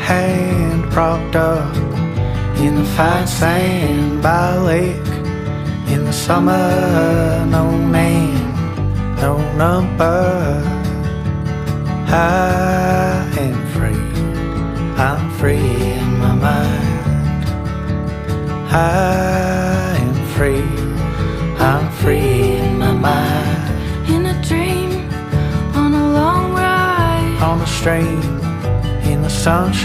hand propped up in the fine sand by a lake. In the summer, no name, no number. I am free, I'm free in my mind. I am free, I'm free in my mind. In a dream, on a long ride, On the stream, in the sunshine.